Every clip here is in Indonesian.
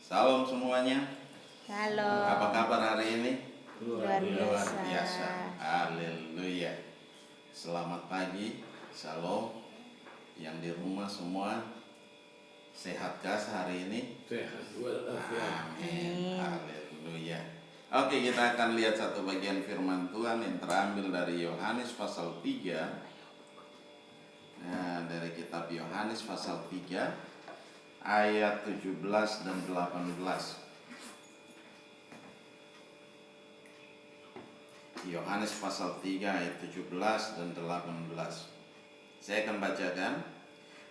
Salam semuanya. Halo. Apa kabar hari ini? Luar biasa. Haleluya. Selamat pagi. Shalom. Yang di rumah semua sehatkah hari ini? Sehat walafiat. Amin. Haleluya. Oke, kita akan lihat satu bagian firman Tuhan yang terambil dari Yohanes pasal 3. Nah, dari kitab Yohanes pasal 3 ayat 17 dan 18. Yohanes pasal 3 ayat 17 dan 18. Saya akan bacakan.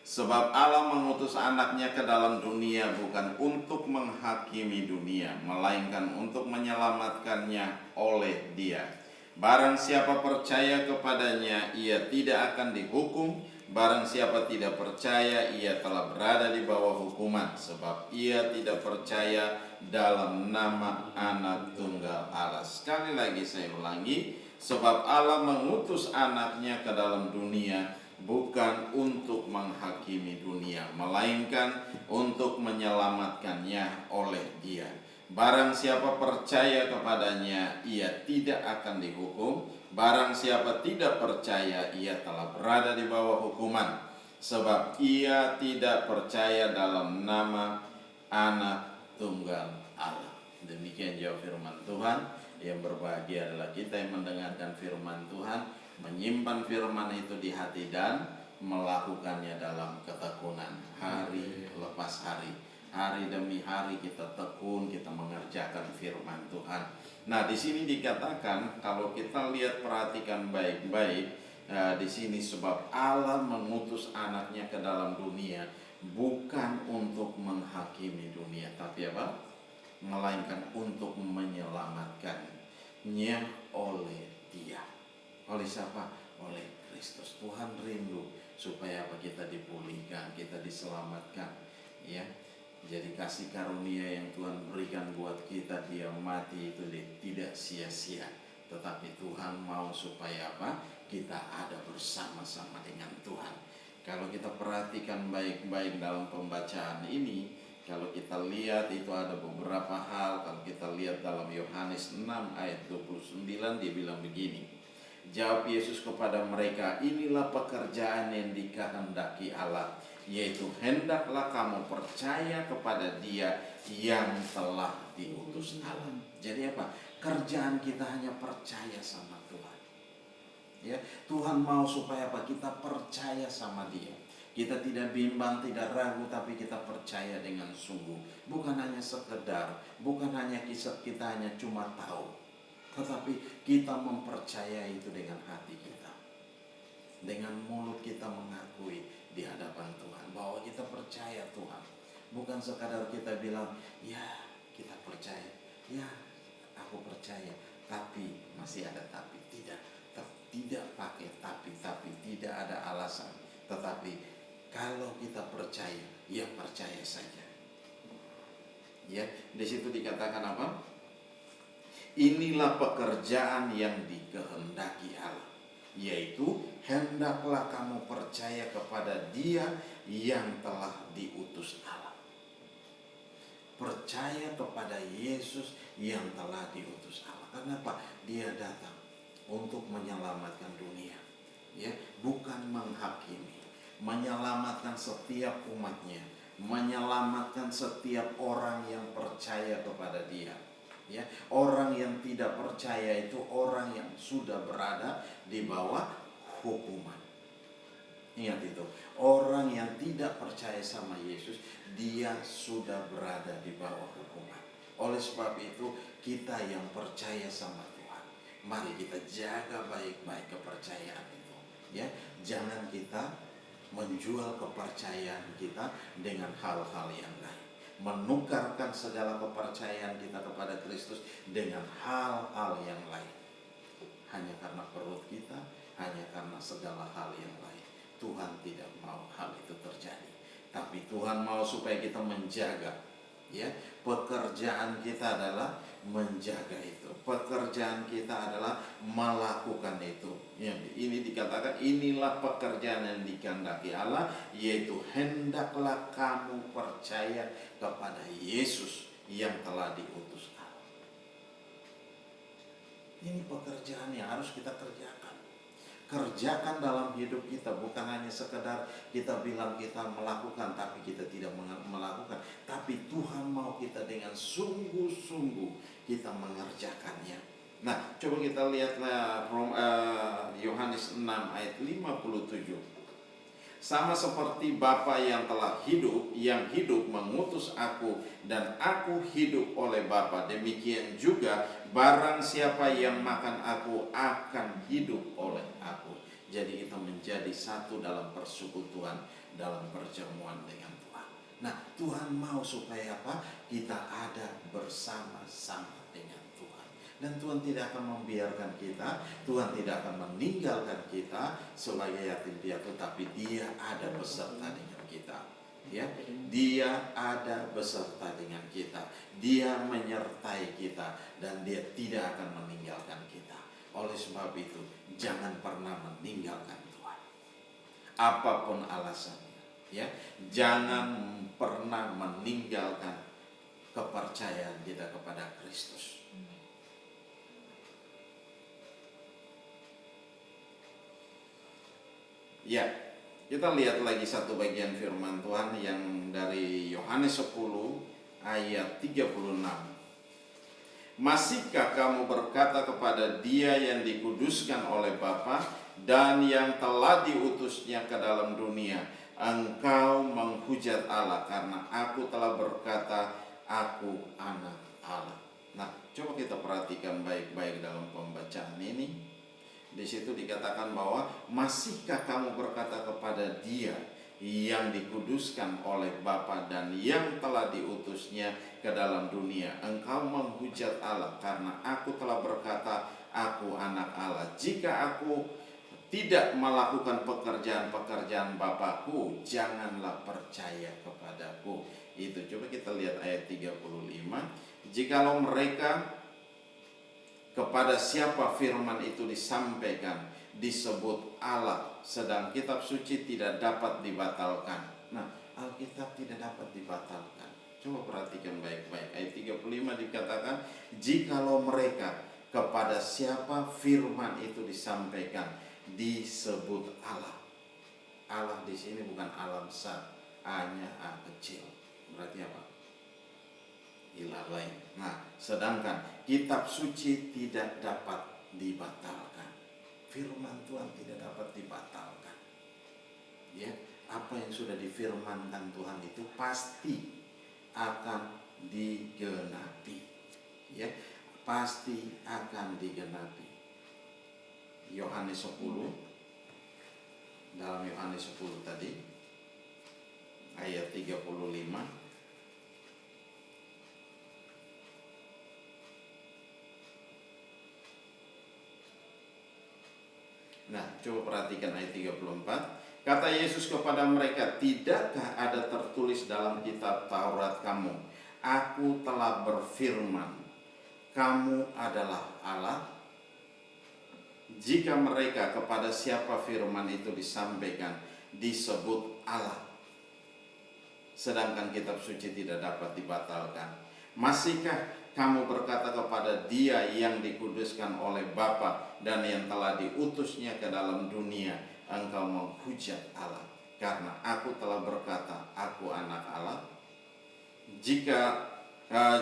Sebab Allah mengutus anaknya ke dalam dunia bukan untuk menghakimi dunia, melainkan untuk menyelamatkannya oleh Dia. Barang siapa percaya kepadanya, ia tidak akan dihukum. Barang siapa tidak percaya, ia telah berada di bawah hukuman, sebab ia tidak percaya dalam nama Anak Tunggal Allah. Sekali lagi saya ulangi, sebab Allah mengutus anaknya ke dalam dunia bukan untuk menghakimi dunia, melainkan untuk menyelamatkannya oleh Dia. Barang siapa percaya kepadanya, ia tidak akan dihukum. Barang siapa tidak percaya, ia telah berada di bawah hukuman, sebab ia tidak percaya dalam nama Anak Tunggal Allah. Demikian jawab firman Tuhan. Yang berbahagia adalah kita yang mendengarkan firman Tuhan, menyimpan firman itu di hati dan melakukannya dalam ketekunan hari lepas hari. Hari demi hari kita tekun, kita mengerjakan firman Tuhan. Nah, di sini dikatakan, kalau kita lihat perhatikan baik-baik, di sini sebab Allah mengutus anaknya ke dalam dunia bukan untuk menghakimi dunia, tapi apa? Melainkan untuk menyelamatkannya oleh Dia. Oleh siapa? Oleh Kristus. Tuhan rindu supaya apa? Kita dipulihkan, kita diselamatkan, ya. Jadi kasih karunia yang Tuhan berikan buat kita, Dia mati itu tidak sia-sia. Tetapi Tuhan mau supaya apa? Kita ada bersama-sama dengan Tuhan. Kalau kita perhatikan baik-baik dalam pembacaan ini, kalau kita lihat itu ada beberapa hal. Kalau kita lihat dalam Yohanes 6 ayat 29, dia bilang begini. Jawab Yesus kepada mereka, inilah pekerjaan yang dikehendaki Allah, yaitu hendaklah kamu percaya kepada Dia yang telah diutus Allah. Jadi apa? Kerjaan kita hanya percaya sama Tuhan. Ya, Tuhan mau supaya apa? Kita percaya sama Dia. Kita tidak bimbang, tidak ragu, tapi kita percaya dengan sungguh. Bukan hanya sekedar, bukan hanya kita hanya cuma tahu, tetapi kita mempercayai itu dengan hati kita. Dengan mulut kita mengakui di hadapan Tuhan bahwa kita percaya Tuhan. Bukan sekadar kita bilang, ya kita percaya, ya aku percaya, tapi masih ada tapi. Tidak pakai tapi, tidak ada alasan. Tetapi kalau kita percaya, ya percaya saja. Ya, di situ dikatakan apa? Inilah pekerjaan yang dikehendaki Allah, yaitu hendaklah kamu percaya kepada Dia yang telah diutus Allah. Percaya kepada Yesus yang telah diutus Allah. Kenapa? Dia datang untuk menyelamatkan dunia, ya, bukan menghakimi. Menyelamatkan setiap umatnya, menyelamatkan setiap orang yang percaya kepada Dia. Ya, orang yang tidak percaya itu orang yang sudah berada di bawah hukuman. Ingat itu, orang yang tidak percaya sama Yesus, dia sudah berada di bawah hukuman. Oleh sebab itu, kita yang percaya sama Tuhan, mari kita jaga baik-baik kepercayaan itu. Ya, jangan kita menjual kepercayaan kita dengan hal-hal yang lain. Menukarkan segala kepercayaan kita kepada Kristus dengan hal-hal yang lain. Hanya karena perut kita, hanya karena segala hal yang lain. Tuhan tidak mau hal itu terjadi. Tapi Tuhan mau supaya kita menjaga Ya, pekerjaan kita adalah menjaga itu. Pekerjaan kita adalah melakukan itu. Ya, ini dikatakan inilah pekerjaan yang dikehendaki Allah, yaitu hendaklah kamu percaya kepada Yesus yang telah diutus Allah. Ini pekerjaan yang harus kita kerjakan. Kerjakan dalam hidup kita, bukan hanya sekedar kita bilang kita melakukan tapi kita tidak melakukan, tapi Tuhan mau kita dengan sungguh-sungguh kita mengerjakannya. Nah, coba kita lihatlah Yohanes 6 ayat 57. Sama seperti Bapa yang telah hidup, yang hidup mengutus aku, dan aku hidup oleh Bapa, demikian juga barang siapa yang makan aku akan hidup oleh aku. Jadi kita menjadi satu dalam persekutuan, dalam perjamuan dengan Tuhan. Nah, Tuhan mau supaya apa? Kita ada bersama-sama dengan Tuhan. Dan Tuhan tidak akan membiarkan kita, Tuhan tidak akan meninggalkan kita sebagai yatim piatu, tapi Dia ada beserta dengan kita. Ya, Dia ada beserta dengan kita. Dia menyertai kita dan Dia tidak akan meninggalkan kita. Oleh sebab itu, jangan pernah meninggalkan Tuhan. Apapun alasannya, ya, jangan pernah meninggalkan kepercayaan kita kepada Kristus. Ya, kita lihat lagi satu bagian firman Tuhan yang dari Yohanes 10 ayat 36. Masihkah kamu berkata kepada Dia yang dikuduskan oleh Bapa dan yang telah diutusnya ke dalam dunia, engkau menghujat Allah karena aku telah berkata, aku anak Allah. Nah, coba kita perhatikan baik-baik dalam pembacaan ini. Di situ dikatakan bahwa masihkah kamu berkata kepada Dia yang dikuduskan oleh Bapa dan yang telah diutusnya ke dalam dunia, engkau menghujat Allah karena aku telah berkata, aku anak Allah. Jika aku tidak melakukan pekerjaan-pekerjaan Bapakku, janganlah percaya kepadaku. Itu coba kita lihat ayat 35. Jikalau mereka kepada siapa firman itu disampaikan disebut Allah, sedang kitab suci tidak dapat dibatalkan. Nah, Alkitab tidak dapat dibatalkan. Coba perhatikan baik-baik. Ayat 35 dikatakan, jikalau mereka kepada siapa firman itu disampaikan disebut Allah. Allah di sini bukan Allah besar, A-nya A kecil. Berarti apa? Ilah lain. Nah, sedangkan kitab suci tidak dapat dibatalkan. Firman Tuhan tidak dapat dibatalkan. Ya, apa yang sudah difirmankan Tuhan itu pasti akan digenapi. Ya, pasti akan digenapi. Yohanes 10, dalam Yohanes 10 tadi ayat 35. Nah, coba perhatikan ayat 34. Kata Yesus kepada mereka, tidakkah ada tertulis dalam kitab Taurat kamu, aku telah berfirman, kamu adalah Allah? Jika mereka kepada siapa firman itu disampaikan disebut Allah, sedangkan kitab suci tidak dapat dibatalkan, masihkah kamu berkata kepada Dia yang dikuduskan oleh Bapa dan yang telah diutusnya ke dalam dunia, engkau menghujat Allah karena aku telah berkata, aku anak Allah?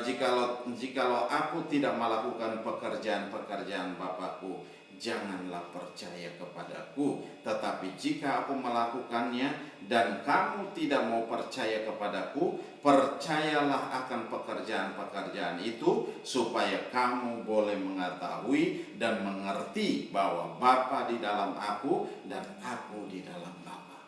Jikalau aku tidak melakukan pekerjaan-pekerjaan Bapakku, janganlah percaya kepadaku. Tetapi jika aku melakukannya dan kamu tidak mau percaya kepadaku, percayalah akan pekerjaan-pekerjaan itu, supaya kamu boleh mengetahui dan mengerti bahwa Bapa di dalam aku dan aku di dalam Bapa.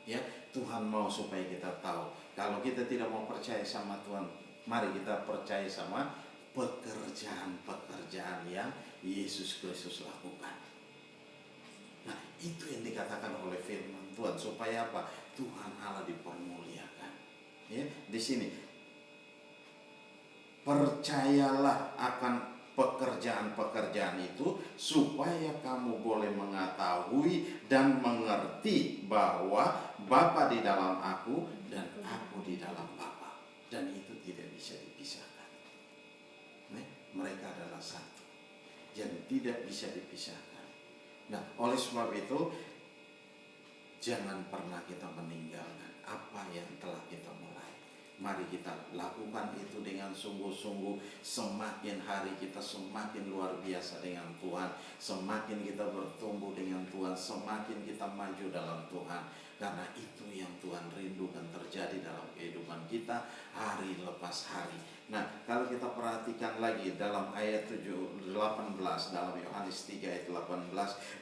Ya, Tuhan mau supaya kita tahu. Kalau kita tidak mau percaya sama Tuhan, mari kita percaya sama pekerjaan-pekerjaan yang Yesus Kristus lakukan. Nah, itu yang dikatakan oleh firman Tuhan, supaya apa? Tuhan Allah dipermuliakan. Ya, di sini Percayalah akan pekerjaan-pekerjaan itu supaya kamu boleh mengetahui dan mengerti bahwa Bapa di dalam aku dan aku di dalam Bapa, dan itu tidak bisa dipisahkan. Mereka adalah satu, dan tidak bisa dipisahkan. Nah, oleh sebab itu jangan pernah kita meninggalkan apa yang telah kita mulai. Mari kita lakukan itu dengan sungguh-sungguh. Semakin hari kita semakin luar biasa dengan Tuhan, semakin kita bertumbuh dengan Tuhan, semakin kita maju dalam Tuhan. Karena itu yang Tuhan rindukan terjadi dalam kehidupan kita hari lepas hari. Nah, kalau kita perhatikan lagi dalam ayat 18, dalam Yohanes 3 ayat 18,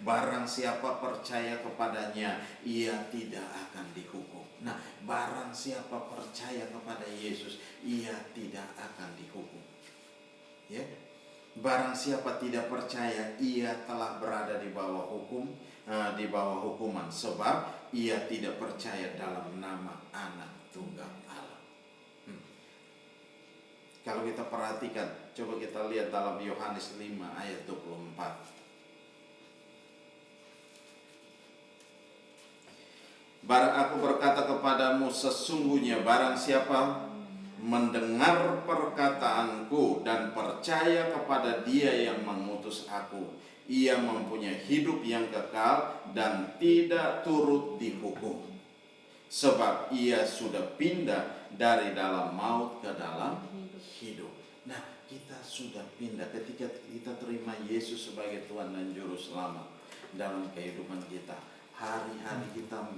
barang siapa percaya kepadanya, ia tidak akan dihukum. Nah, barang siapa percaya kepada Yesus, ia tidak akan dihukum. Ya. Barang siapa tidak percaya, ia telah berada di bawah hukum, di bawah hukuman, sebab ia tidak percaya dalam nama Anak Tunggal Allah. Kalau kita perhatikan, coba kita lihat dalam Yohanes 5 ayat 24. Aku berkata kepadamu, sesungguhnya barang siapa mendengar perkataanku dan percaya kepada Dia yang mengutus aku, ia mempunyai hidup yang kekal dan tidak turut dihukum, sebab ia sudah pindah dari dalam maut ke dalam hidup. Nah, kita sudah pindah ketika kita terima Yesus sebagai Tuhan dan Juru Selamat dalam kehidupan kita. Hari-hari kita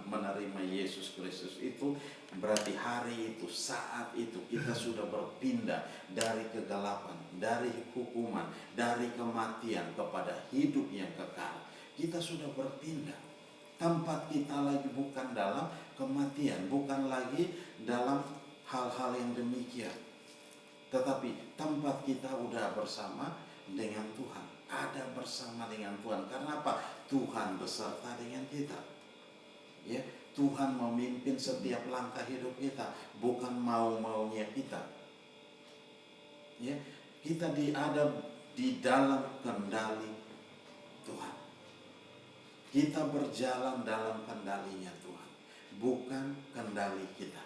menerima Yesus Kristus itu berarti hari itu, saat itu kita sudah berpindah dari kegelapan, dari hukuman, dari kematian kepada hidup yang kekal. Kita sudah berpindah. Tempat kita lagi bukan dalam kematian, bukan lagi dalam hal-hal yang demikian. Tetapi tempat kita udah bersama dengan Tuhan, ada bersama dengan Tuhan. Karena apa? Tuhan beserta dengan kita. Ya, Tuhan memimpin setiap langkah hidup kita, bukan mau-maunya kita. Ya, kita ada di dalam kendali Tuhan. Kita berjalan dalam kendalinya Tuhan, bukan kendali kita.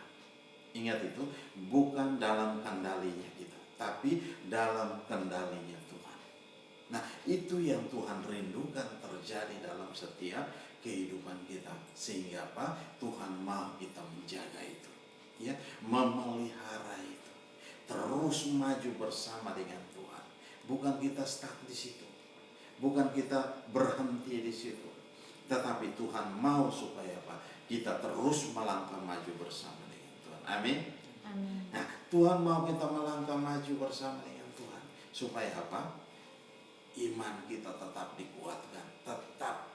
Ingat itu, bukan dalam kendalinya kita, tapi dalam kendalinya Tuhan. Nah, itu yang Tuhan rindukan terjadi dalam setiap kehidupan kita. Sehingga apa? Tuhan mau kita menjaga itu, ya, memelihara itu, terus maju bersama dengan Tuhan. Bukan kita stuck di situ, bukan kita berhenti di situ, tetapi Tuhan mau supaya apa? Kita terus melangkah maju bersama dengan Tuhan. Amin. Amin. Nah, Tuhan mau kita melangkah maju bersama dengan Tuhan supaya apa? Iman kita tetap dikuatkan, tetap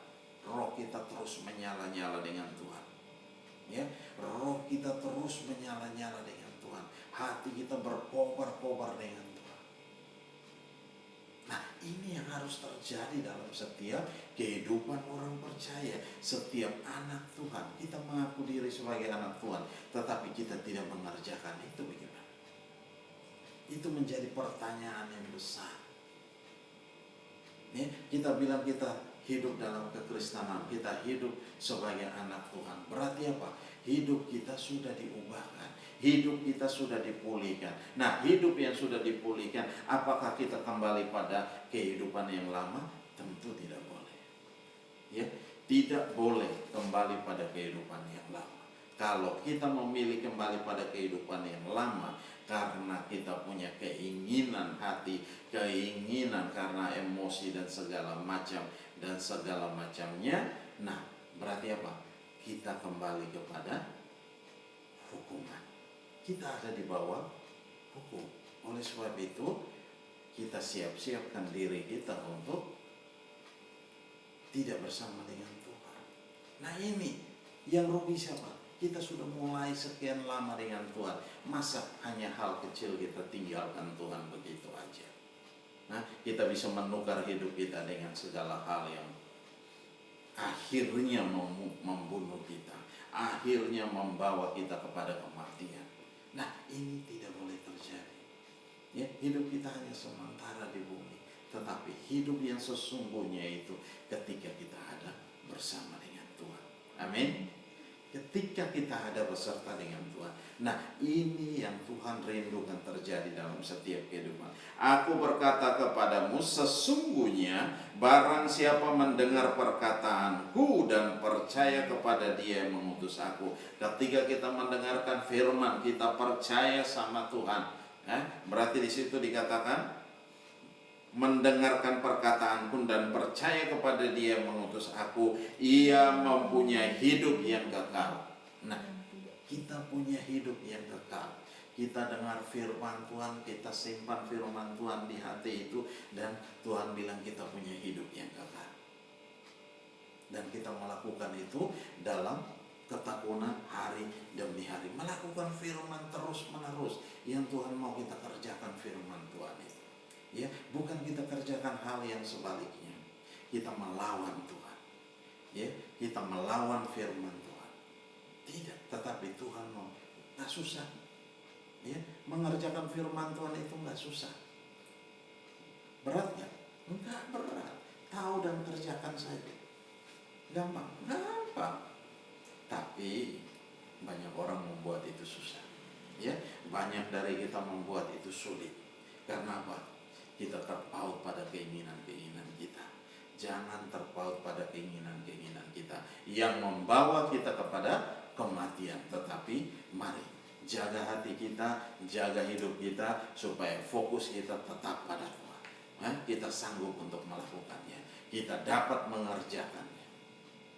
roh kita terus menyala-nyala dengan Tuhan. Ya, roh kita terus menyala-nyala dengan Tuhan. Hati kita berkobar-kobar dengan Tuhan. Nah, ini yang harus terjadi dalam setiap kehidupan orang percaya. Setiap anak Tuhan, kita mengaku diri sebagai anak Tuhan, tetapi kita tidak mengerjakan itu, bagaimana? Itu menjadi pertanyaan yang besar. Ya, kita bilang kita hidup dalam kekristenan, kita hidup sebagai anak Tuhan. Berarti apa? Hidup kita sudah diubahkan, hidup kita sudah dipulihkan. Nah, hidup yang sudah dipulihkan, apakah kita kembali pada kehidupan yang lama? Tentu tidak boleh. Ya, tidak boleh kembali pada kehidupan yang lama. Kalau kita memilih kembali pada kehidupan yang lama karena kita punya keinginan hati, keinginan karena emosi dan segala macamnya, nah, berarti apa? Kita kembali kepada hukuman. Kita ada di bawah hukum. Oleh sebab itu, kita siapkan diri kita untuk tidak bersama dengan Tuhan. Nah, ini yang rugi siapa? Kita sudah mulai sekian lama dengan Tuhan. Masa hanya hal kecil kita tinggalkan Tuhan begitu aja? Nah, kita bisa menukar hidup kita dengan segala hal yang akhirnya membunuh kita, akhirnya membawa kita kepada kematian. Nah, ini tidak boleh terjadi. Ya, hidup kita hanya sementara di bumi, tetapi hidup yang sesungguhnya itu ketika kita ada bersama dengan Tuhan. Amin. Ketika kita ada beserta dengan Tuhan. Nah, ini yang Tuhan rindukan terjadi dalam setiap kehidupan. Aku berkata kepadamu, sesungguhnya barang siapa mendengar perkataanku dan percaya kepada Dia yang mengutus aku. Ketika kita mendengarkan firman, kita percaya sama Tuhan. Berarti di situ dikatakan mendengarkan perkataanku dan percaya kepada Dia yang mengutus aku, ia mempunyai hidup yang kekal. Nah, kita punya hidup yang kekal. Kita dengar firman Tuhan, kita simpan firman Tuhan di hati itu, dan Tuhan bilang kita punya hidup yang kekal. Dan kita melakukan itu dalam ketekunan hari demi hari, melakukan firman terus menerus. Yang Tuhan mau kita kerjakan firman Tuhan itu. Ya, bukan kita kerjakan hal yang sebaliknya. Kita melawan Tuhan. Ya, kita melawan firman Tuhan. Tidak, tetapi Tuhan mau. Gak susah. Ya, mengerjakan firman Tuhan itu gak susah. Berat gak? Enggak berat. Tahu dan kerjakan saja. Gampang? Gampang. Tapi banyak orang membuat itu susah. Ya, banyak dari kita membuat itu sulit. Karena apa? Kita terpaut pada keinginan-keinginan kita. Jangan terpaut pada keinginan-keinginan kita yang membawa kita kepada kematian. Tetapi mari jaga hati kita, jaga hidup kita, supaya fokus kita tetap pada Tuhan. Kita sanggup untuk melakukannya. Kita dapat mengerjakannya.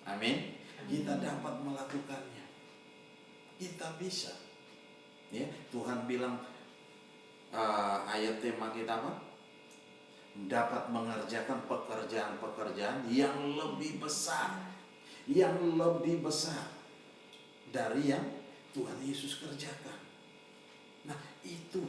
Amin. Kita dapat melakukannya. Kita bisa. Ya, Tuhan bilang, ayat tema kita apa? Dapat mengerjakan pekerjaan-pekerjaan yang lebih besar, dari yang Tuhan Yesus kerjakan. Nah, itu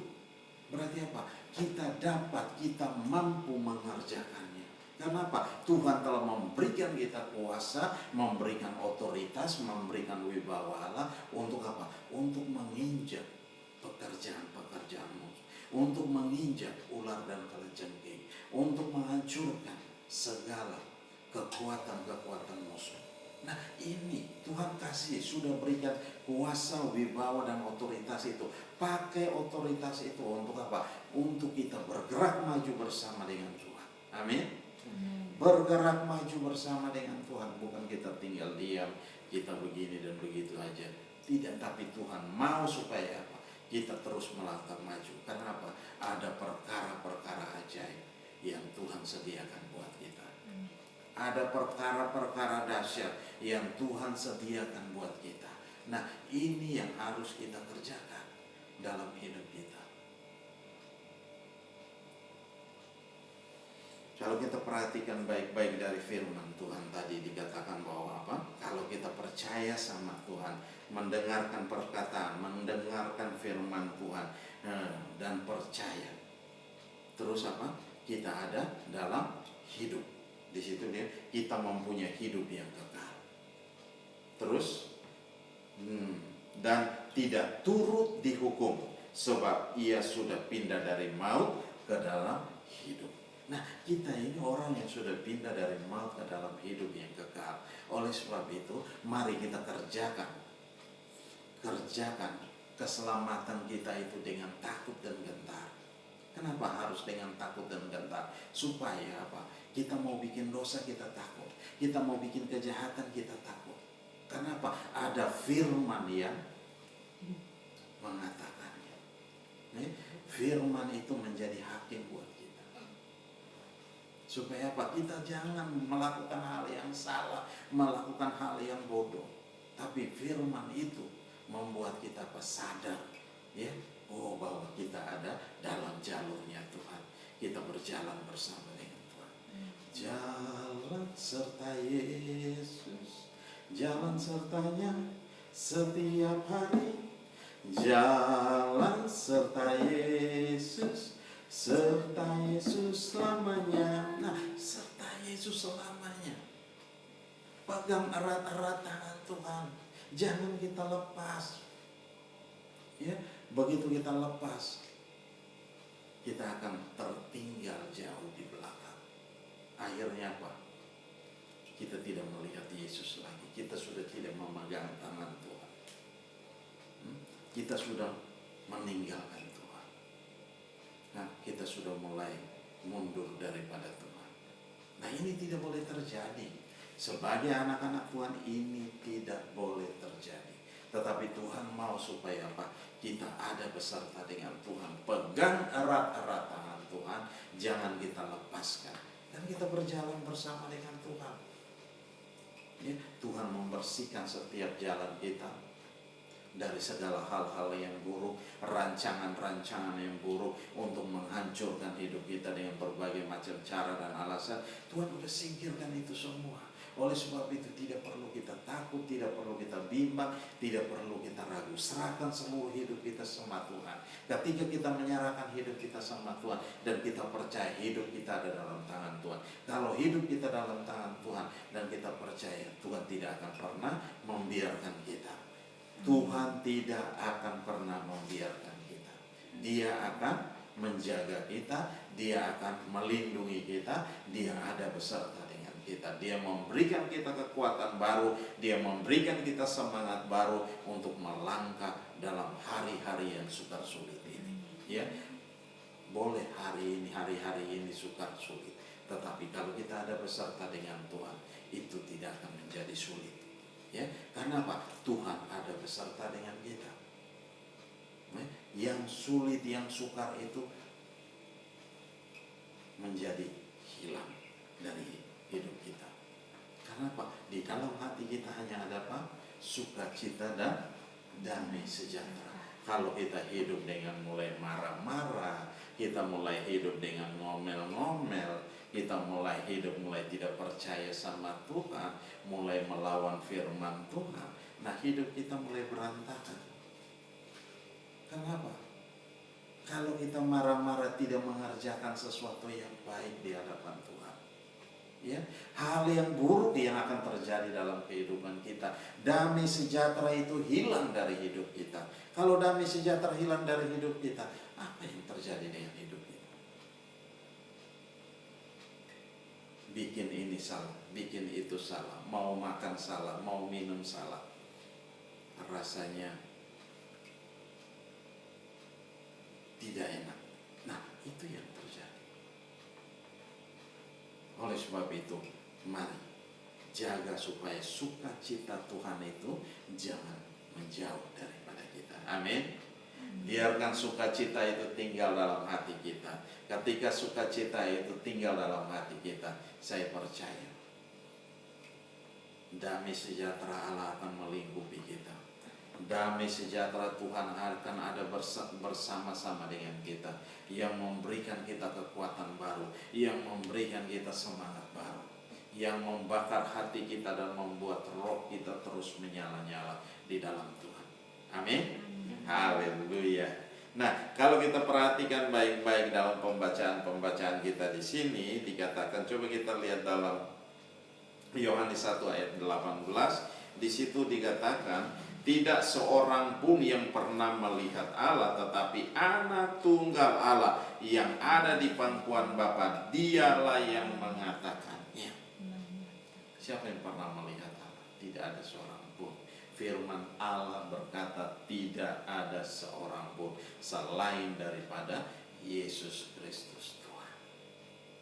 berarti apa? Kita mampu mengerjakannya. Kenapa? Tuhan telah memberikan kita kuasa, memberikan otoritas, memberikan wibawa Allah untuk apa? Untuk menginjak pekerjaan-pekerjaan musuh, untuk menginjak ular dan kalajengking, untuk menghancurkan segala kekuatan-kekuatan musuh. Nah, ini Tuhan kasih, sudah berikan kuasa, wibawa dan otoritas itu. Pakai otoritas itu untuk apa? Untuk kita bergerak maju bersama dengan Tuhan. Amin. Bergerak maju bersama dengan Tuhan, bukan kita tinggal diam, kita begini dan begitu aja. Tidak, tapi Tuhan mau supaya apa? Kita terus melangkah maju. Karena apa? Ada perkara-perkara ajaib yang Tuhan sediakan buat kita. Ada perkara-perkara dahsyat yang Tuhan sediakan buat kita. Nah, ini yang harus kita kerjakan dalam hidup kita. Kalau kita perhatikan baik-baik dari firman Tuhan tadi, dikatakan bahwa apa? Kalau kita percaya sama Tuhan, mendengarkan perkataan, mendengarkan firman Tuhan, dan percaya, terus apa? Kita ada dalam hidup. Di situ dia, kita mempunyai hidup yang kekal. Terus, dan tidak turut dihukum, sebab ia sudah pindah dari maut ke dalam hidup. Nah, kita ini orang yang sudah pindah dari maut ke dalam hidup yang kekal. Oleh sebab itu, mari kita kerjakan keselamatan kita itu dengan takut dan gentar. Kenapa harus dengan takut dan gentar? Supaya apa? Kita mau bikin dosa, kita takut. Kita mau bikin kejahatan, kita takut. Kenapa? Ada firman yang mengatakannya. Firman itu menjadi hakim buat kita. Supaya apa? Kita jangan melakukan hal yang salah, melakukan hal yang bodoh. Tapi firman itu membuat kita sadar, ya, bahwa kita ada dalam jalurnya Tuhan. Kita berjalan bersama dengan Tuhan. Jalan serta Yesus, jalan sertanya setiap hari. Jalan serta Yesus, serta Yesus selamanya. Nah, serta Yesus selamanya. Pegang erat-erat tangan Tuhan. Jangan kita lepas. Ya, begitu kita lepas, kita akan tertinggal jauh di belakang. Akhirnya apa? Kita tidak melihat Yesus lagi. Kita sudah tidak memegang tangan Tuhan. Kita sudah meninggalkan Tuhan. Nah, kita sudah mulai mundur daripada Tuhan. Nah, ini tidak boleh terjadi. Sebagai anak-anak Tuhan ini tidak boleh terjadi. Tetapi Tuhan mau supaya apa? Kita ada beserta dengan Tuhan. Pegang erat-erat tangan Tuhan. Jangan kita lepaskan. Dan kita berjalan bersama dengan Tuhan. Ya, Tuhan membersihkan setiap jalan kita dari segala hal-hal yang buruk, rancangan-rancangan yang buruk untuk menghancurkan hidup kita dengan berbagai macam cara dan alasan. Tuhan sudah singkirkan itu semua. Oleh sebab itu tidak perlu kita takut, tidak perlu kita bimbang, tidak perlu kita ragu. Serahkan seluruh hidup kita sama Tuhan. Ketika kita menyerahkan hidup kita sama Tuhan dan kita percaya hidup kita ada dalam tangan Tuhan. Kalau hidup kita dalam tangan Tuhan dan kita percaya, Tuhan tidak akan pernah membiarkan kita. Tuhan tidak akan pernah membiarkan kita. Dia akan menjaga kita, Dia akan melindungi kita, Dia ada beserta dengan kita. Dia memberikan kita kekuatan baru, Dia memberikan kita semangat baru untuk melangkah dalam hari-hari yang sukar sulit ini. Ya, boleh hari-hari ini sukar sulit, tetapi kalau kita ada beserta dengan Tuhan, itu tidak akan menjadi sulit. Ya, karena apa? Tuhan ada beserta dengan kita. Yang sulit, yang sukar itu menjadi hilang dari hidup kita. Karena apa? Di dalam hati kita hanya ada apa? Sukacita dan damai sejahtera. Kalau kita hidup dengan mulai marah-marah, kita mulai hidup dengan ngomel-ngomel, kita mulai hidup mulai tidak percaya sama Tuhan, mulai melawan firman Tuhan, nah hidup kita mulai berantakan. Kenapa? Kalau kita marah-marah tidak mengerjakan sesuatu yang baik di hadapan Tuhan, ya, hal yang buruk yang akan terjadi dalam kehidupan kita. Damai sejahtera itu hilang dari hidup kita. Kalau damai sejahtera hilang dari hidup kita, apa yang terjadi dengan hidup kita? Bikin ini salah, bikin itu salah, mau makan salah, mau minum salah. Rasanya tidak enak. Nah, itu yang terjadi. Oleh sebab itu, mari jaga supaya sukacita Tuhan itu jangan menjauh daripada kita. Amin. Biarkan sukacita itu tinggal dalam hati kita. Ketika sukacita itu tinggal dalam hati kita, saya percaya damai sejahtera Allah akan melingkupi kita. Damai sejahtera Tuhan akan ada bersama-sama dengan kita, yang memberikan kita kekuatan baru, yang memberikan kita semangat baru, yang membakar hati kita dan membuat roh kita terus menyala-nyala di dalam Tuhan. Amin. Haleluya. Nah, kalau kita perhatikan baik-baik dalam pembacaan kita di sini dikatakan, coba kita lihat dalam Yohanes 1 ayat 18. Di situ dikatakan, tidak seorang pun yang pernah melihat Allah, tetapi Anak Tunggal Allah yang ada di pangkuan Bapa, Dialah yang mengatakannya. Siapa yang pernah melihat Allah? Tidak ada seorang pun. Firman Allah berkata, tidak ada seorang pun selain daripada Yesus Kristus Tuhan.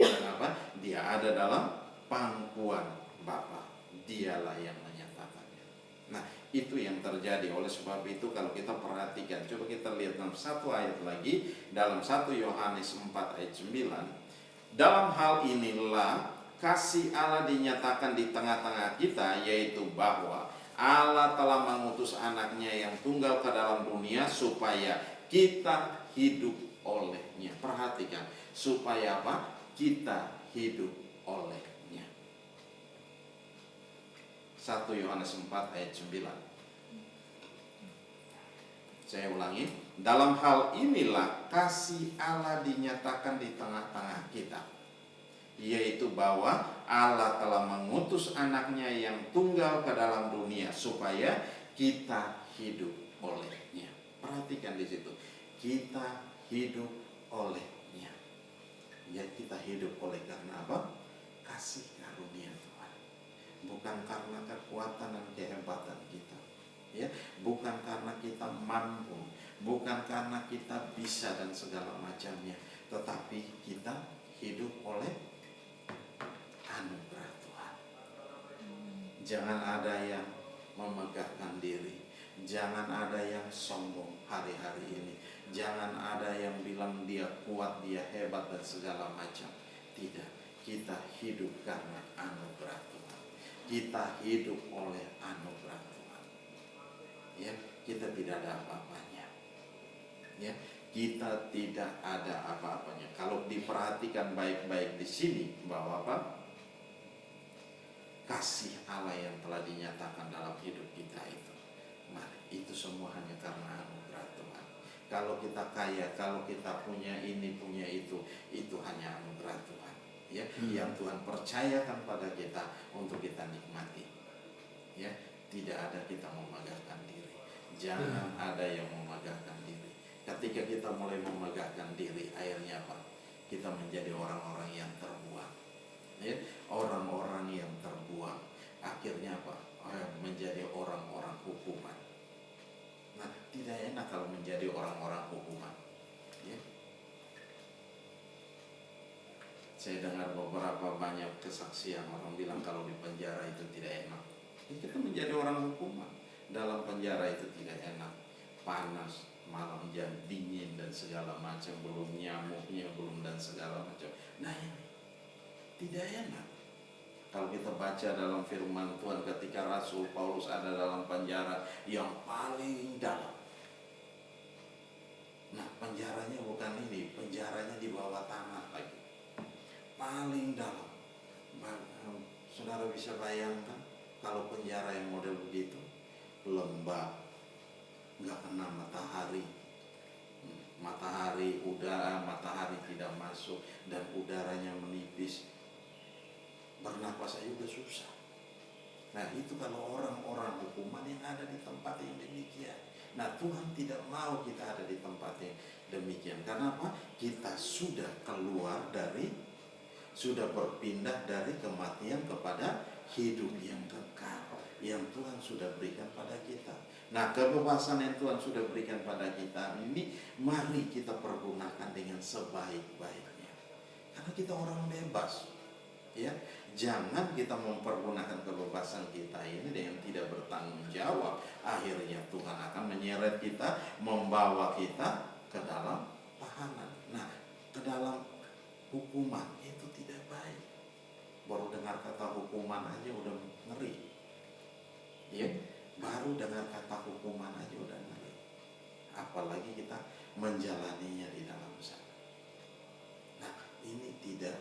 Kenapa? Dia ada dalam pangkuan Bapa. Dialah yang menyatakannya. Nah, itu yang terjadi. Oleh sebab itu kalau kita perhatikan, coba kita lihat dalam satu ayat lagi, dalam 1 Yohanes 4 ayat 9. Dalam hal inilah kasih Allah dinyatakan di tengah-tengah kita, yaitu bahwa Allah telah mengutus anaknya yang tunggal ke dalam dunia supaya kita hidup olehnya. Perhatikan, supaya apa? Kita hidup olehnya. 1 Yohanes 4 ayat 9. Saya ulangi, dalam hal inilah kasih Allah dinyatakan di tengah-tengah kita, yaitu bahwa Allah telah mengutus anaknya yang tunggal ke dalam dunia supaya kita hidup olehnya. Perhatikan di situ, kita hidup olehnya. Ya, kita hidup oleh karena apa? Kasih karunia Tuhan. Bukan karena kekuatan dan kehebatan kita. Ya, bukan karena kita mampu, bukan karena kita bisa dan segala macamnya, tetapi kita hidup oleh anugerah Tuhan. Jangan ada yang memegahkan diri, jangan ada yang sombong hari-hari ini, jangan ada yang bilang dia kuat, dia hebat dan segala macam. Tidak, kita hidup karena anugerah Tuhan. Kita hidup oleh anugerah Tuhan. Ya, kita tidak ada apa-apanya. Ya, kita tidak ada apa-apanya. Kalau diperhatikan baik-baik di sini bahwa apa? Kasih Allah yang telah dinyatakan dalam hidup kita itu. Mari, itu semua hanya karena anugerah Tuhan. Kalau kita kaya, kalau kita punya ini, punya itu hanya anugerah Tuhan. Ya, yang Tuhan percayakan pada kita untuk kita nikmati. Ya, tidak ada kita memegahkan diri. Jangan ada yang memegahkan diri. Ketika kita mulai memegahkan diri, akhirnya apa? Kita menjadi orang-orang yang terbuang. Ya, orang-orang yang terbuang. Akhirnya apa? Menjadi orang-orang hukuman. Nah, tidak enak kalau menjadi orang-orang hukuman. Ya. Saya dengar beberapa banyak kesaksian orang bilang kalau di penjara itu tidak enak. Kita menjadi orang hukuman. Dalam penjara itu tidak enak. Panas, malam jam dingin dan segala macam, belum nyamuknya, belum dan segala macam. Nah, ini tidak enak. Kalau kita baca dalam firman Tuhan ketika Rasul Paulus ada dalam penjara yang paling dalam. Nah, penjaranya bukan ini, penjaranya di bawah tanah lagi. Paling dalam. Saudara bisa bayangkan kalau penjara yang model begitu, lembab, nggak kena matahari, matahari tidak masuk dan udaranya menipis, bernapas aja udah susah. Nah, itu kalau orang-orang hukuman yang ada di tempat yang demikian. Nah, Tuhan tidak mau kita ada di tempat yang demikian. Karena apa? Kita sudah sudah berpindah dari kematian kepada hidup yang kekal yang Tuhan sudah berikan pada kita. Nah, kebebasan yang Tuhan sudah berikan pada kita ini, mari kita pergunakan dengan sebaik-baiknya. Karena kita orang bebas. Ya, jangan kita mempergunakan kebebasan kita ini dengan tidak bertanggung jawab. Akhirnya Tuhan akan menyeret kita, membawa kita ke dalam tahanan. Nah, ke dalam hukuman itu tidak baik. Baru dengar kata hukuman aja udah ngeri. Ya, baru dengar kata hukuman aja udah ngeri. Apalagi kita menjalaninya di dalam sana. Nah, ini tidak.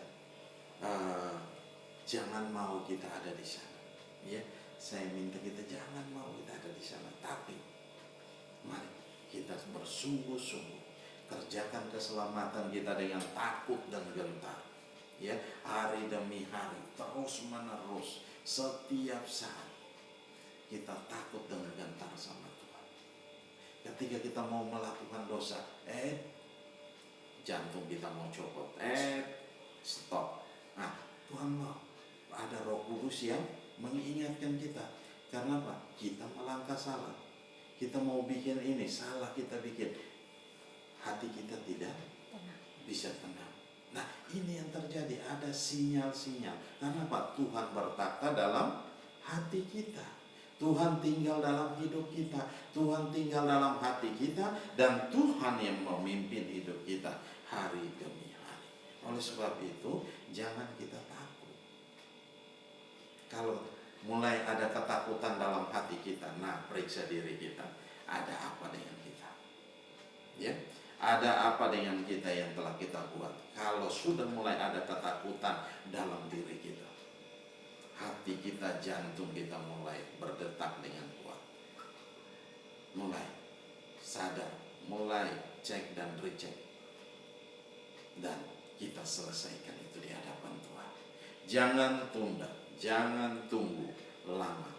Jangan mau kita ada di sana. Ya, saya minta kita jangan mau kita ada di sana. Tapi mari kita bersungguh-sungguh kerjakan keselamatan kita dengan takut dan gentar. Ya, hari demi hari, terus menerus, setiap saat kita takut dan gentar sama Tuhan. Ketika kita mau melakukan dosa, jantung kita mau copot, stop. Nah, Tuhan mau ada Roh Kudus yang mengingatkan kita. Karena apa? Kita melangkah salah. Kita mau bikin ini, salah kita bikin. Hati kita tidak bisa tenang. Nah, ini yang terjadi. Ada sinyal-sinyal. Karena apa? Tuhan bertakhta dalam hati kita. Tuhan tinggal dalam hidup kita. Tuhan tinggal dalam hati kita. Dan Tuhan yang memimpin hidup kita hari demi hari. Oleh sebab itu, jangan kita takut. Kalau mulai ada ketakutan dalam hati kita, nah, periksa diri kita. Ada apa dengan kita? Ya, ada apa dengan kita yang telah kita buat? Kalau sudah mulai ada ketakutan dalam diri kita, hati kita, jantung kita mulai berdetak dengan kuat. Mulai sadar, mulai cek dan recheck. Dan kita selesaikan itu di hadapan Tuhan. Jangan tunda, jangan tunggu lama.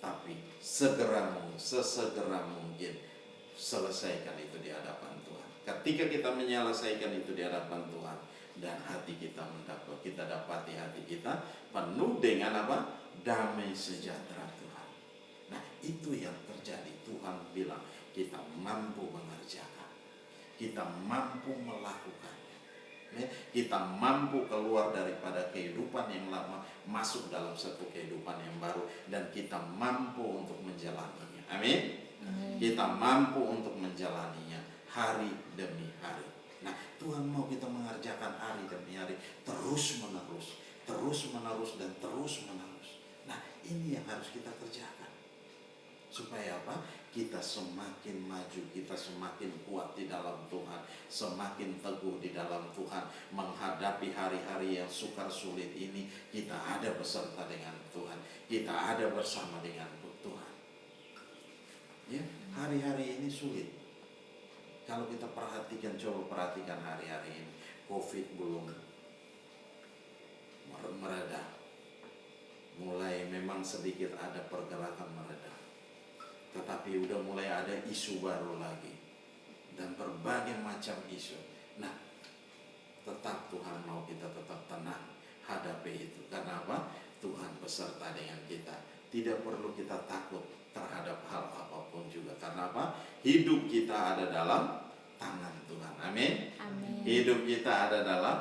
Tapi sesegera mungkin selesaikan itu di hadapan Tuhan. Ketika kita menyelesaikan itu di hadapan Tuhan, dan hati kita kita dapati hati kita penuh dengan apa? Damai sejahtera Tuhan. Nah, itu yang terjadi. Tuhan bilang kita mampu mengerjakan, kita mampu melakukannya, ya. Kita mampu keluar daripada kehidupan yang lama masuk dalam satu kehidupan yang baru, dan kita mampu untuk menjalaninya. Amin. Kita mampu untuk menjalaninya hari demi hari. Nah, Tuhan mau kita mengerjakan hari demi hari, terus menerus, dan terus menerus. Nah, ini yang harus kita kerjakan. Supaya apa? Kita semakin maju, kita semakin kuat di dalam Tuhan, semakin teguh di dalam Tuhan. Menghadapi hari-hari yang sukar sulit ini, kita ada beserta dengan Tuhan, kita ada bersama dengan Tuhan. Ya, hari-hari ini sulit. Kalau kita perhatikan, coba perhatikan hari-hari ini. COVID belum mereda. Mulai memang sedikit ada pergerakan mereda, tetapi udah mulai ada isu baru lagi, dan berbagai macam isu. Nah, tetap Tuhan mau kita tetap tenang hadapi itu. Karena apa? Tuhan beserta dengan kita. Tidak perlu kita takut terhadap hal apapun juga. Karena apa? Hidup kita ada dalam tangan Tuhan. Amin. Amin. Hidup kita ada dalam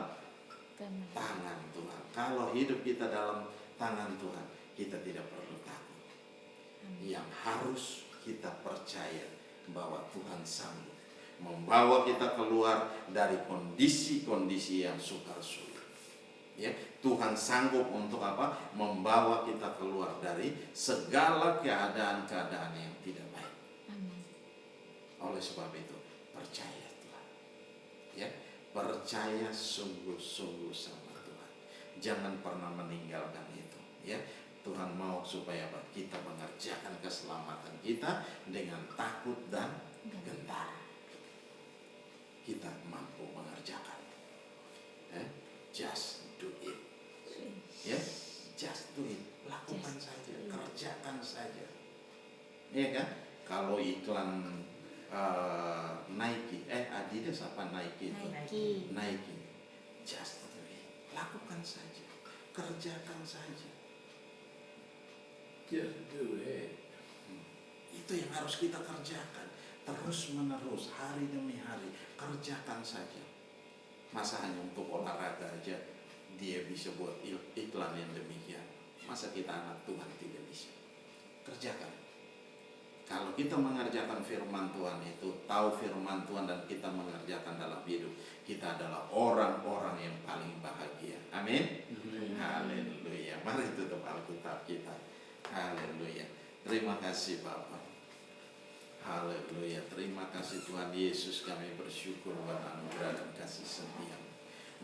tangan Tuhan. Kalau hidup kita dalam tangan Tuhan, kita tidak perlu takut. Yang harus kita percaya bahwa Tuhan sanggup membawa kita keluar dari kondisi-kondisi yang sukar sulit. Ya, Tuhan sanggup untuk apa? Membawa kita keluar dari segala keadaan-keadaan yang tidak baik. Oleh sebab itu, percaya Tuhan. Ya, percaya sungguh-sungguh sama Tuhan. Jangan pernah meninggalkan itu. Ya, Tuhan mau supaya kita mengerjakan keselamatan kita dengan takut dan gentar. Kita mampu mengerjakan. Just do it. Ya, just do it. Lakukan saja, kerjakan saja. Iya kan? Kalau iklan Nike, Adidas apa Nike itu? Nike. Just do it. Lakukan saja, kerjakan saja. Just do it. Itu yang harus kita kerjakan. Terus menerus, hari demi hari, kerjakan saja. Masa hanya untuk olahraga aja dia bisa buat iklan yang demikian? Masa kita anak Tuhan tidak bisa? Kerjakan. Kalau kita mengerjakan firman Tuhan itu, tahu firman Tuhan dan kita mengerjakan dalam hidup, kita adalah orang-orang yang paling bahagia. Amin. Haleluya. Mari tutup Alkitab kita. Haleluya. Terima kasih Bapak. Haleluya. Terima kasih Tuhan Yesus, kami bersyukur buat anugerah dan kasih setia.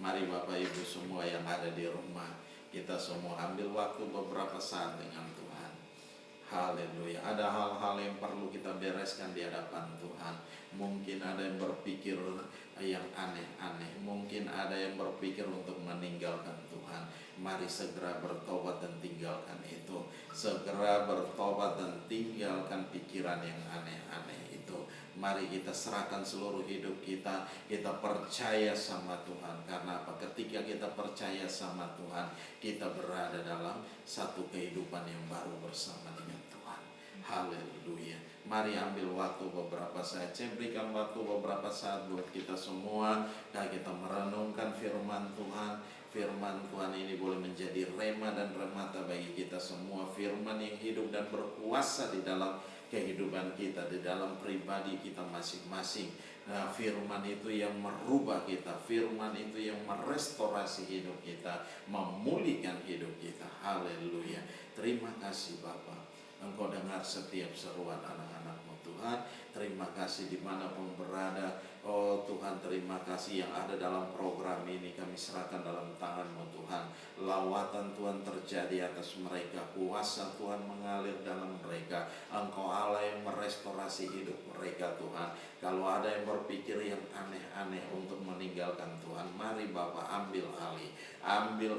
Mari Bapak Ibu semua yang ada di rumah, kita semua ambil waktu beberapa saat dengan Tuhan. Haleluya. Ada hal-hal yang perlu kita bereskan di hadapan Tuhan. Mungkin ada yang berpikir yang aneh-aneh, mungkin ada yang berpikir untuk meninggalkan Tuhan. Mari segera bertobat dan tinggalkan itu. Segera bertobat dan tinggalkan pikiran yang aneh-aneh itu. Mari kita serahkan seluruh hidup kita. Kita percaya sama Tuhan. Karena apa? Ketika kita percaya sama Tuhan, kita berada dalam satu kehidupan yang baru bersama dengan Tuhan. Haleluya. Mari ambil waktu beberapa saat. Saya berikan waktu beberapa saat buat kita semua. Kita merenungkan firman Tuhan. Firman Tuhan ini boleh menjadi rema dan remata bagi kita semua. Firman yang hidup dan berkuasa di dalam kehidupan kita, di dalam pribadi kita masing-masing. Nah, firman itu yang merubah kita, firman itu yang merestorasi hidup kita, memulihkan hidup kita. Haleluya. Terima kasih Bapa. Engkau dengar setiap seruan anak-anak-Mu Tuhan. Terima kasih dimanapun berada. Oh Tuhan, terima kasih yang ada dalam program ini. Kami serahkan dalam tangan-Mu Tuhan. Lawatan Tuhan terjadi atas mereka. Kuasa Tuhan mengalir dalam mereka. Engkau Allah yang merestorasi hidup mereka Tuhan. Kalau ada yang berpikir yang aneh aneh-aneh untuk meninggalkan Tuhan. Mari Bapa ambil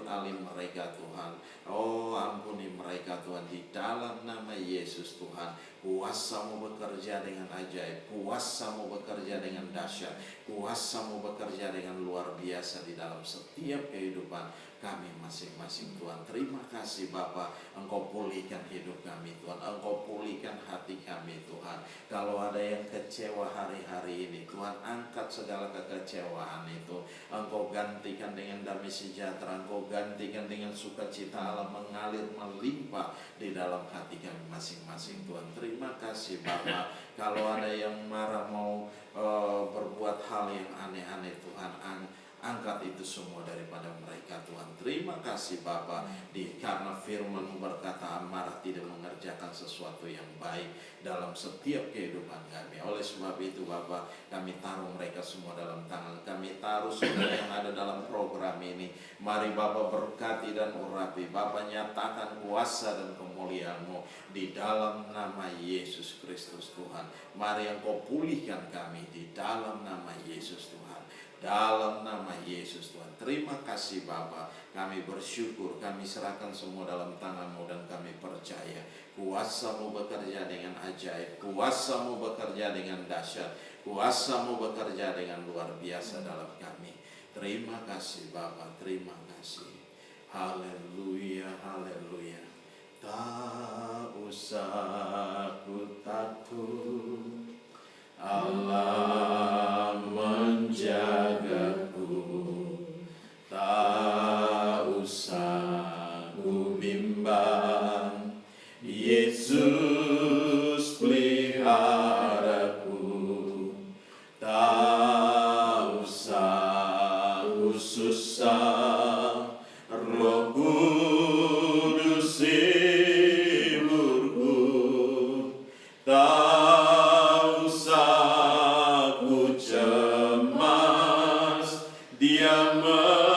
alih mereka Tuhan. Oh ampuni mereka Tuhan, di dalam nama Yesus Tuhan. Kuasa-Mu bekerja dengan ajaib, Kuasa-Mu bekerja dengan dahsyat, Kuasa-Mu bekerja dengan luar biasa di dalam setiap kehidupan kami masing-masing Tuhan. Terima kasih Bapa, Engkau pulihkan hidup kami Tuhan, Engkau pulihkan hati kami Tuhan. Kalau ada yang kecewa hari-hari ini Tuhan, angkat segala kekecewaan itu, Engkau gantikan dengan damai sejahtera, Engkau gantikan dengan sukacita Allah mengalir melimpah di dalam hati kami masing-masing Tuhan. Terima kasih Bapa. Kalau ada yang marah mau berbuat hal yang aneh-aneh Tuhan, angkat itu semua daripada mereka Tuhan. Terima kasih Bapa, karena firman-Mu berkata amarah tidak mengerjakan sesuatu yang baik dalam setiap kehidupan kami. Oleh sebab itu Bapa, kami taruh mereka semua dalam tangan. Kami taruh semua yang ada dalam program ini. Mari Bapa berkati dan urapi. Bapa nyatakan kuasa dan kemuliaan-Mu di dalam nama Yesus Kristus Tuhan. Mari Engkau pulihkan kami di dalam nama Yesus Tuhan. Dalam nama Yesus Tuhan. Terima kasih Bapa. Kami bersyukur, kami serahkan semua dalam tangan-Mu dan kami percaya Kuasa-Mu bekerja dengan ajaib, Kuasa-Mu bekerja dengan dahsyat, Kuasa-Mu bekerja dengan luar biasa dalam kami. Terima kasih Bapa, terima kasih. Haleluya, haleluya. Tak usah ku takut, Allah menjagaku. Tak usah ku bimbang, Yesus peliharaku. Tak usah ku susah, Roh Kudus hiburku. Tak usah ku cemas, Dia memberkatiku.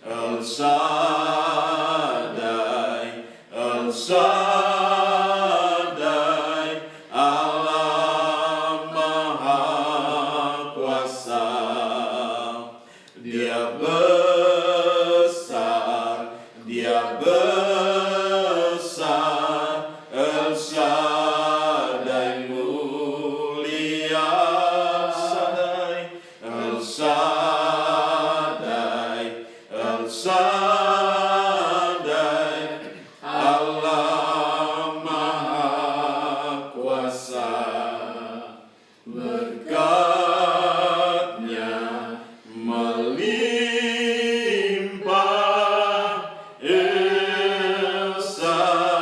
El Shaddai, El Shaddai, Allah Maha Kuasa. Dia besar, Dia besar, El Shaddai mulia. El Shaddai, El Shaddai, Allah Maha Kuasa. Berkat-Nya melimpah, El Shaddai.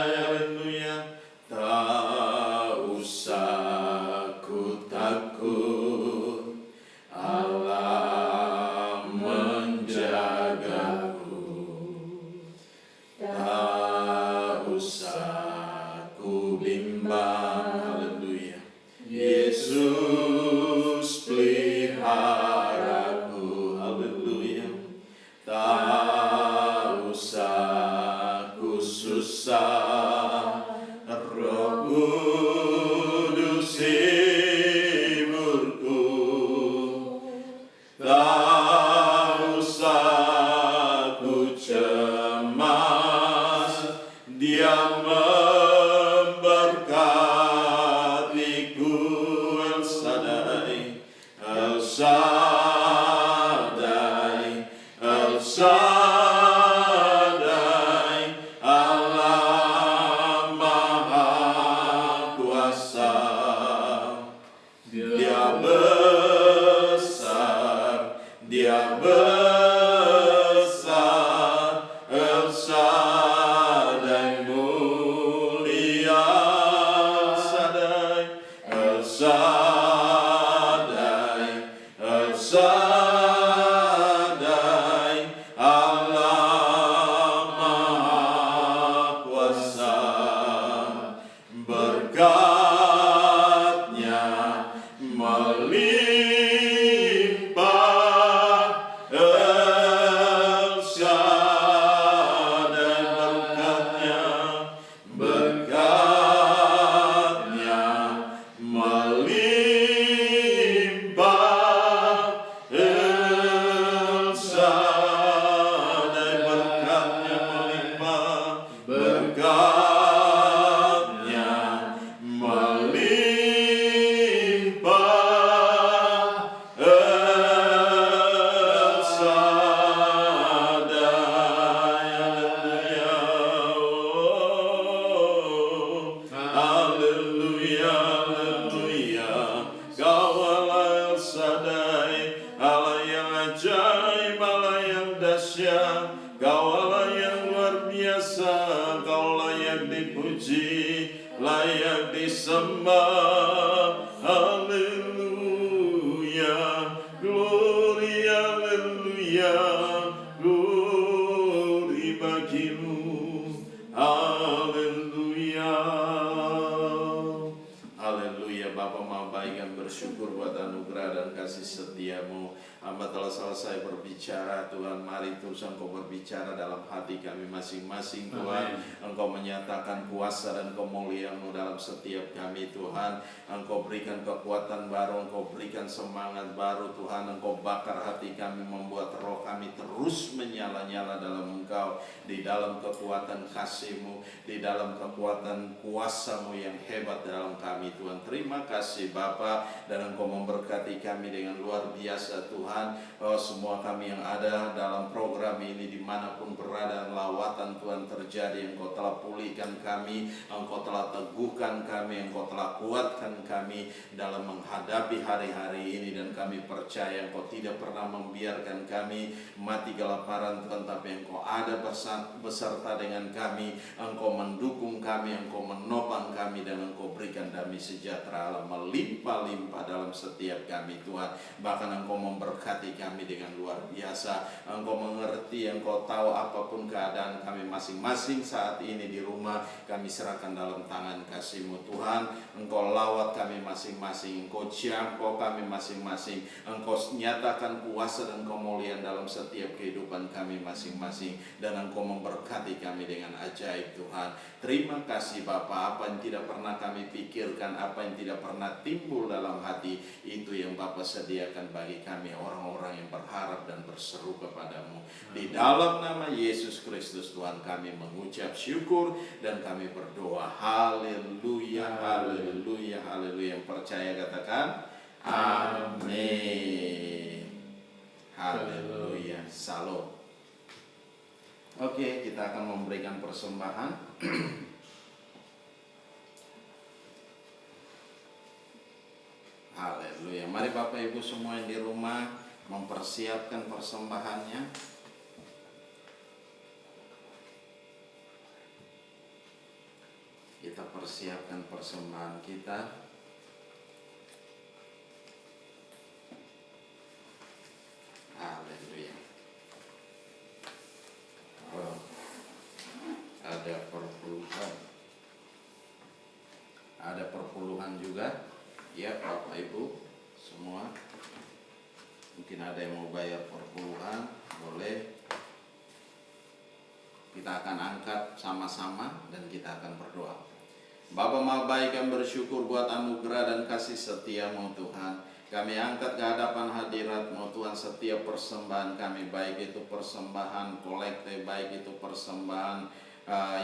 Haleluya. Tak usah ku takut, Allah menjagaku. Tak usah ku bimbang, haleluya. Yesus peliharaku, haleluya. Tak usah ku susah, Roh Kudus hiburku. Tak usah ku cemas, Dia memberkatiku. dipuji, layak disembah. Haleluya, glory, haleluya, glory bagimu. Haleluya. Haleluya. Bapa mau baik dan bersyukur buat anugerah dan kasih setiamu. Hamba telah selesai berbicara, Tuhan. Mari terus Engkau berbicara dalam hati kami masing-masing, Tuhan. Engkau menyatakan kuasa dan kemuliaan-Mu dalam setiap kami, Tuhan. Engkau berikan kekuatan baru, Engkau berikan semangat baru, Tuhan. Engkau bakar hati kami, membuat roh kami terus menyala-nyala dalam Engkau, di dalam kekuatan kasih-Mu, di dalam kekuatan kuasa-Mu yang hebat dalam kami, Tuhan. Terima kasih Bapa, dan Engkau memberkati kami dengan luar biasa, Tuhan. Semua kami yang ada dalam program ini dimanapun berada, lawatan Tuhan terjadi, Engkau telah pulihkan kami, Engkau telah teguhkan kami, Engkau telah kuatkan kami dalam menghadapi hari-hari ini. Dan kami percaya Engkau tidak pernah membiarkan kami mati kelaparan, Tuhan, tapi Engkau ada beserta dengan kami. Engkau mendukung kami, Engkau menopang kami, dan Engkau berikan damai sejahtera Allah melimpah-limpah dalam setiap kami, Tuhan. Bahkan Engkau memberkati kami dengan luar biasa. Engkau mengerti, Engkau tahu apapun keadaan kami masing-masing saat ini di rumah, kami serahkan dalam tangan kasih-Mu, Tuhan. Engkau lawat kami masing-masing, Engkau jangkau kami masing-masing, Engkau nyatakan kuasa dan kemuliaan dalam setiap kehidupan kami masing-masing, dan Engkau memberkati kami dengan ajaib, Tuhan. Terima kasih Bapa. Apa yang tidak pernah kami pikirkan, apa yang tidak pernah timbul dalam hati, itu yang Bapa sediakan bagi kami, orang-orang yang berharap dan berseru kepadamu. Di dalam nama Yesus Kristus, Tuhan, kami mengucap syukur dan kami berdoa. Haleluya, haleluya, haleluya. Yang percaya katakan amin. Haleluya. Salam. Oke, kita akan memberikan persembahan. Haleluya. Mari Bapak Ibu semua yang di rumah mempersiapkan persembahannya. Kita persiapkan persembahan kita. Haleluya. Oh, ada perpuluhan. Ada perpuluhan juga. Ya Bapak Ibu semua. Mungkin ada yang mau bayar perpuluhan, boleh. Kita akan angkat sama-sama dan kita akan berdoa. Bapa Maha Baik, kami bersyukur buat anugerah dan kasih setia-Mu, Tuhan. Kami angkat ke hadapan hadirat-Mu, Tuhan, setiap persembahan kami, baik itu persembahan kolektif, baik itu persembahan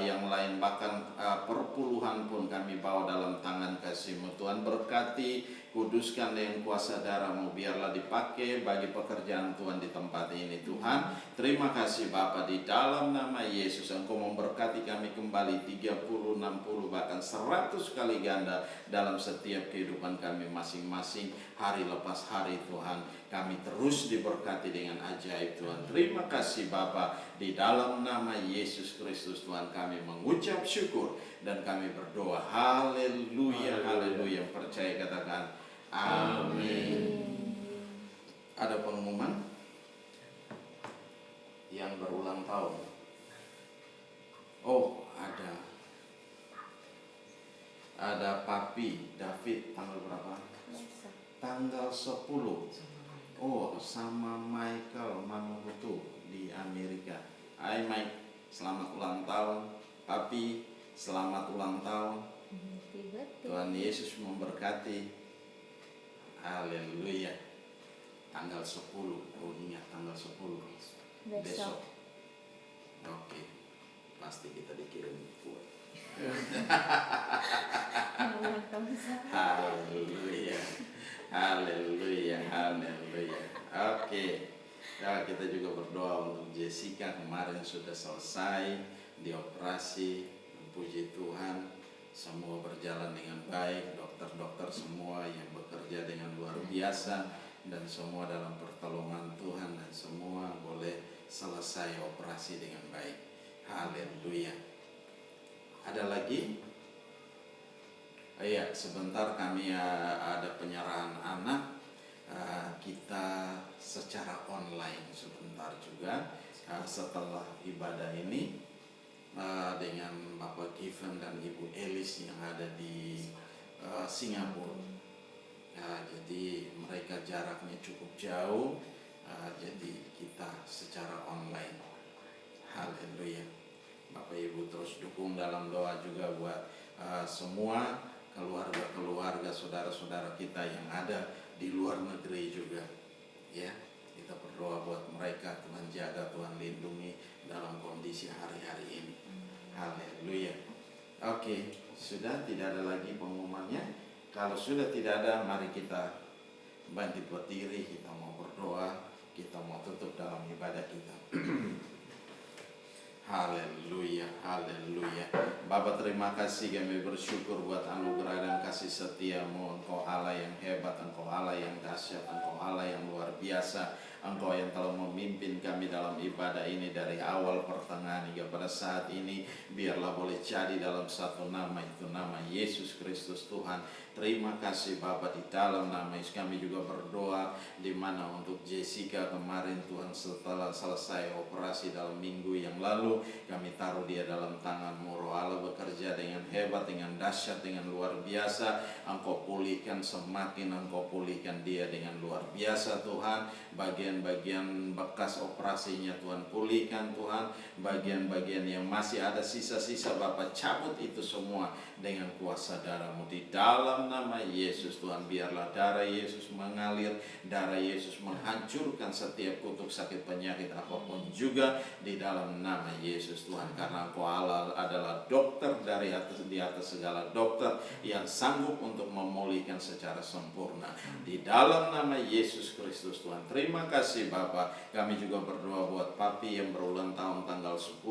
yang lain, bahkan perpuluhan pun kami bawa dalam tangan kasih-Mu, Tuhan. Berkati, kuduskan dengan kuasa darah-Mu, biarlah dipakai bagi pekerjaan Tuhan di tempat ini, Tuhan. Terima kasih Bapa, di dalam nama Yesus Engkau memberkati kami kembali 30, 60, bahkan 100 kali ganda dalam setiap kehidupan kami masing-masing, hari lepas hari, Tuhan. Kami terus diberkati dengan ajaib, Tuhan. Terima kasih Bapa, di dalam nama Yesus Kristus, Tuhan, kami mengucap syukur dan kami berdoa. Haleluya, haleluya. Percaya katakan amin. Ada pengumuman yang berulang tahun. Oh, ada Papi David tanggal berapa? Tanggal 10. Oh, sama Michael Manuhutu di Amerika. Hai Mike, selamat ulang tahun. Papi, selamat ulang tahun. Tuhan Yesus memberkati. Haleluya. Tanggal 10. Oh, ingat tanggal 10. Besok. Oke. Pasti kita dikirim kue. Haleluya. Haleluya. Haleluya. Oke. Nah, kita juga berdoa untuk Jessica, kemarin sudah selesai dioperasi. Puji Tuhan, semua berjalan dengan baik. Dokter-dokter semua yang bekerja dengan luar biasa, dan semua dalam pertolongan Tuhan, dan semua boleh selesai operasi dengan baik. Haleluya. Ada lagi? Iya, sebentar kami ada penyerahan anak. Kita secara online sebentar juga setelah ibadah ini dengan Bapak Given dan Ibu Elis yang ada di Singapura. Jadi mereka jaraknya cukup jauh, jadi kita secara online. Haleluya. Bapak Ibu terus dukung dalam doa juga buat semua keluarga-keluarga, saudara-saudara kita yang ada di luar negeri juga. Ya, kita berdoa buat mereka, Tuhan jaga, Tuhan lindungi dalam kondisi hari-hari ini. Haleluya. Oke, sudah tidak ada lagi pengumumannya. Kalau sudah tidak ada, mari kita bangkit berdiri, kita mau berdoa, kita mau tutup dalam ibadah kita. Haleluya, haleluya. Bapa, terima kasih, kami bersyukur buat anugerah dan kasih setiamu. Engkau Allah yang hebat, Engkau Allah yang dahsyat, Engkau Allah yang luar biasa. Engkau yang telah memimpin kami dalam ibadah ini dari awal pertengahan hingga pada saat ini. Biarlah boleh jadi dalam satu nama, itu nama Yesus Kristus Tuhan. Terima kasih Bapa, di dalam nama Yesus kami juga berdoa, di mana untuk Jessica kemarin Tuhan setelah selesai operasi dalam minggu yang lalu, kami taruh dia dalam tangan-Mu. Roh Allah bekerja dengan hebat, dengan dahsyat, dengan luar biasa. Engkau pulihkan, semakin Engkau pulihkan dia dengan luar biasa Tuhan. Bagian-bagian bekas operasinya Tuhan pulihkan Tuhan. Bagian-bagian yang masih ada sisa-sisa Bapa, cabut itu semua dengan kuasa darah-Mu. Di dalam nama Yesus Tuhan, biarlah darah Yesus mengalir, darah Yesus menghancurkan setiap kutuk sakit penyakit apapun juga di dalam nama Yesus Tuhan. Karena Engkau Allah adalah dokter di atas segala dokter yang sanggup untuk memulihkan secara sempurna. Di dalam nama Yesus Kristus Tuhan. Terima kasih Bapa. Kami juga berdoa buat Papi yang berulang tahun tanggal 10.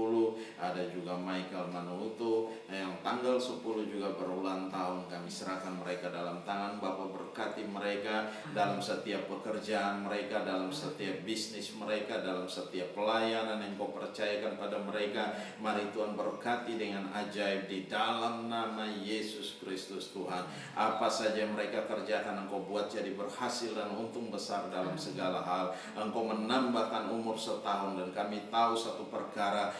Ada juga Michael Manuto yang tanggal 10 juga berulang tahun. Kami serahkan mereka dalam tangan Bapa. Berkati mereka dalam setiap pekerjaan mereka, dalam setiap bisnis mereka, dalam setiap pelayanan yang Kau percayakan pada mereka. Mari Tuhan berkati dengan ajaib di dalam nama Yesus Kristus Tuhan. Apa saja yang mereka kerjakan Engkau buat jadi berhasil dan untung besar dalam segala hal. Engkau menambahkan umur setahun, dan kami tahu satu perkara,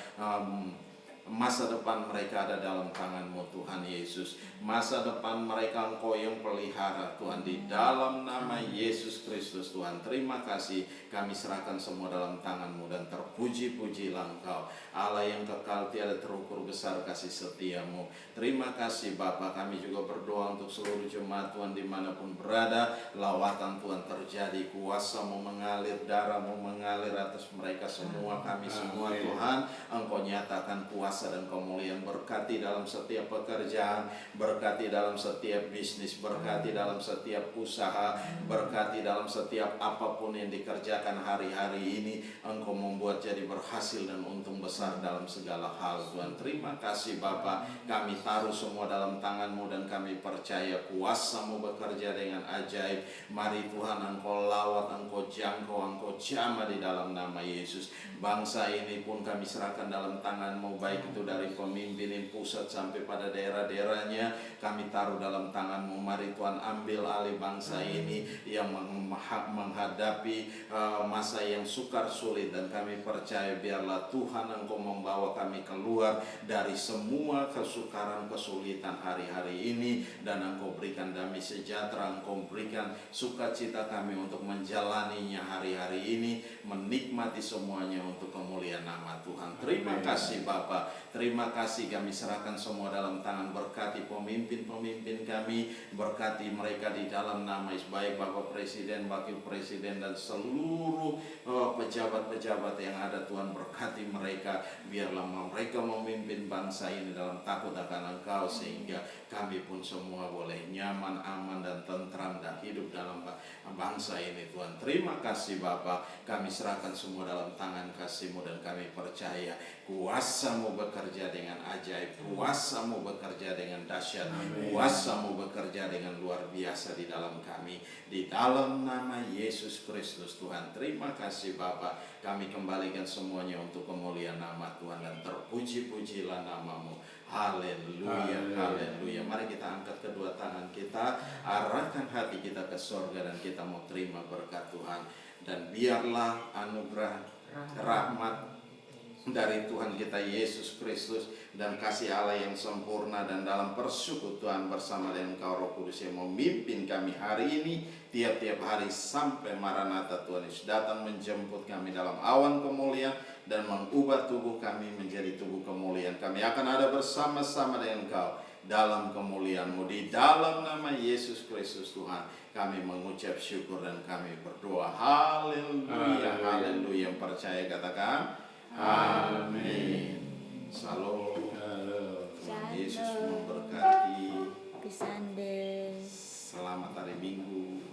masa depan mereka ada dalam tangan-Mu Tuhan Yesus. Masa depan mereka Engkau yang pelihara Tuhan, di dalam nama Yesus Kristus Tuhan. Terima kasih, kami serahkan semua dalam tangan-Mu, dan terpuji-pujilah Engkau Allah yang kekal tiada terukur besar kasih setia-Mu. Terima kasih Bapa. Kami juga berdoa untuk seluruh jemaat Tuhan dimanapun berada. Lawatan Tuhan terjadi, kuasa-Mu mengalir, darah-Mu mengalir atas mereka semua, kami semua Tuhan. Engkau nyatakan kuasa dan kemuliaan. Berkati dalam setiap pekerjaan, berkati dalam setiap bisnis, berkati dalam setiap usaha, berkati dalam setiap apapun yang dikerjakan hari-hari ini. Engkau membuat jadi berhasil dan untung besar dalam segala hal Tuhan. Terima kasih Bapa. Kami taruh semua dalam tangan-Mu, dan kami percaya kuasa-Mu bekerja dengan ajaib. Mari Tuhan Engkau lawat, Engkau jangkau, Engkau jamah di dalam nama Yesus. Bangsa ini pun kami serahkan dalam tangan-Mu, baik itu dari pemimpin pusat sampai pada daerah-daerahnya. Kami taruh dalam tangan-Mu. Mari Tuhan ambil alih bangsa ini yang menghadapi masa yang sukar sulit, dan kami percaya biarlah Tuhan Engkau membawa kami keluar dari semua kesukaran kesulitan hari-hari ini, dan Engkau berikan damai sejahtera, Engkau berikan sukacita kami untuk menjalaninya hari-hari ini, menikmati semuanya untuk kemuliaan nama Tuhan. Terima kasih Bapa. Terima kasih, kami serahkan semua dalam tangan. Berkati pemimpin-pemimpin kami, berkati mereka di dalam nama Yesus, baik Bapak Presiden, Wakil Presiden, dan seluruh pejabat-pejabat yang ada Tuhan. Berkati mereka, biarlah mereka memimpin bangsa ini dalam takut akan Engkau, sehingga kami pun semua boleh nyaman, aman, dan tentram dan hidup dalam bangsa ini Tuhan. Terima kasih Bapa. Kami serahkan semua dalam tangan kasih-Mu, dan kami percaya kuasa-Mu bekerja dengan ajaib, kuasa-Mu bekerja dengan dahsyat, kuasa-Mu bekerja dengan luar biasa di dalam kami, di dalam nama Yesus Kristus Tuhan. Terima kasih Bapa. Kami kembalikan semuanya untuk kemuliaan nama Tuhan, dan terpuji-pujilah nama-Mu. Haleluya, haleluya. Mari kita angkat kedua tangan kita, arahkan hati kita ke sorga, dan kita mau terima berkat Tuhan. Dan biarlah anugerah rahmat dari Tuhan kita Yesus Kristus dan kasih Allah yang sempurna dan dalam persekutuan bersama dengan Engkau Roh Kudus yang memimpin kami hari ini, tiap-tiap hari sampai Maranatha Tuhan Yesus datang menjemput kami dalam awan kemuliaan dan mengubah tubuh kami menjadi tubuh kemuliaan. Kami akan ada bersama-sama dengan Engkau dalam kemuliaan-Mu. Di dalam nama Yesus Kristus Tuhan kami mengucap syukur dan kami berdoa. Haleluya, haleluya. Yang percaya katakan amin. Shalom. Tuhan Yesus memberkati. Pisande. Selamat hari Minggu.